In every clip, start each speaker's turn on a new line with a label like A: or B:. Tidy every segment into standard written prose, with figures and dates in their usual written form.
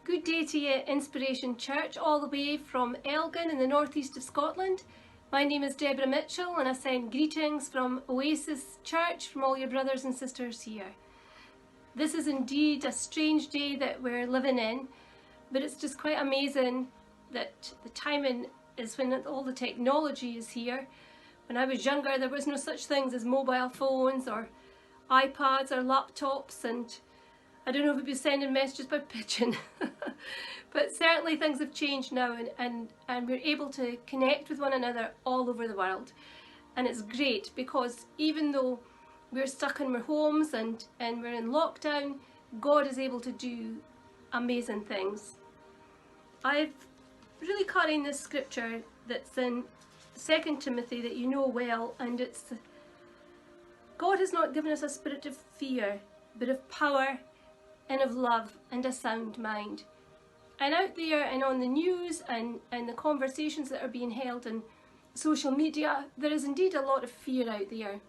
A: Good day to you, Inspiration Church, all the way from Elgin in the northeast of Scotland. My name is Deborah Mitchell and I send greetings from Oasis Church from all your brothers and sisters here. This is indeed a strange day that we're living in, but it's just quite amazing that the timing is when all the technology is here. When I was younger, there was no such things as mobile phones or iPads or laptops, and I don't know if we'd be sending messages by pigeon, but certainly things have changed now, and we're able to connect with one another all over the world. And it's great because even though we're stuck in our homes and we're in lockdown, God is able to do amazing things. I've really caught in this scripture that's in 2 Timothy that you know well, and it's God has not given us a spirit of fear, but of power and of love and a sound mind. And out there and on the news and the conversations that are being held in social media, there is indeed a lot of fear out there.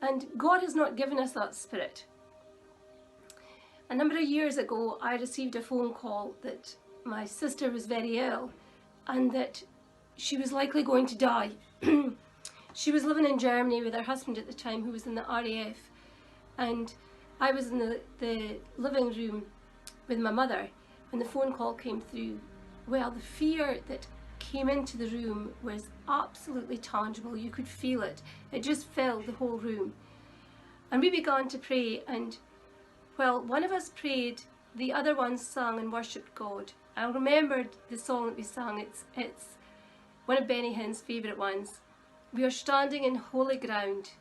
A: And God has not given us that spirit. A number of years ago, I received a phone call that my sister was very ill and that she was likely going to die. She was living in Germany with her husband at the time, who was in the RAF, and I was in the living room with my mother when the phone call came through. Well, the fear that came into the room was absolutely tangible. You could feel it. It just filled the whole room. And we began to pray, and well, one of us prayed, the other one sang and worshipped God. I remembered the song that we sang. It's one of Benny Hinn's favourite ones. We are standing in holy ground,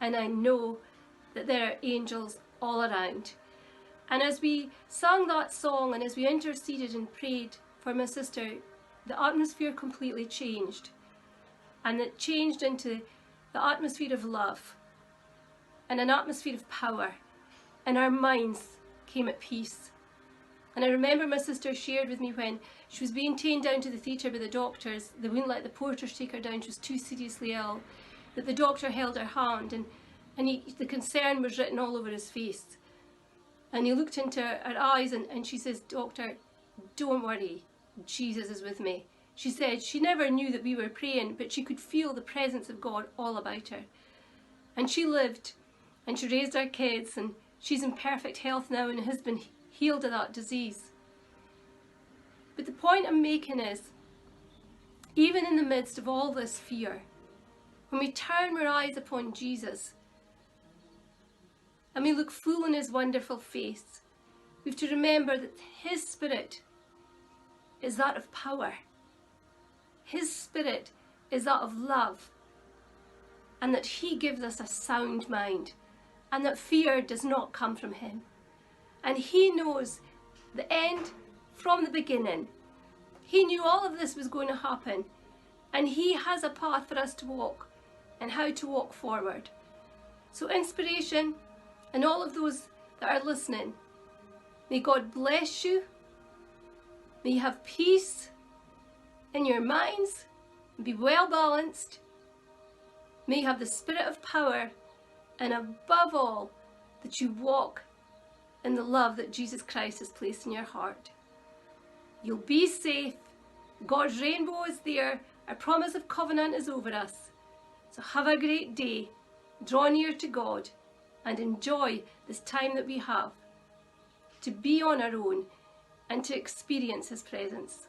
A: and I know that there are angels all around. And as we sang that song and as we interceded and prayed for my sister, the atmosphere completely changed. And it changed into the atmosphere of love and an atmosphere of power, and our minds came at peace. And I remember my sister shared with me when she was being taken down to the theatre by the doctors, they wouldn't let the porters take her down, she was too seriously ill, that the doctor held her hand, and the concern was written all over his face. And he looked into her eyes and she says, "Doctor, don't worry, Jesus is with me." She said she never knew that we were praying, but she could feel the presence of God all about her. And she lived, and she raised our kids, and she's in perfect health now and has been healed of that disease. But the point I'm making is, even in the midst of all this fear, when we turn our eyes upon Jesus, and we look full in his wonderful face, we have to remember that his spirit is that of power. His spirit is that of love, and that he gives us a sound mind, and that fear does not come from him. And he knows the end from the beginning. He knew all of this was going to happen, and he has a path for us to walk and how to walk forward. So inspiration, and all of those that are listening, may God bless you. May you have peace in your minds, be well balanced. May you have the spirit of power, and above all, that you walk in the love that Jesus Christ has placed in your heart. You'll be safe. God's rainbow is there. Our promise of covenant is over us. So have a great day. Draw near to God and enjoy this time that we have to be on our own and to experience his presence.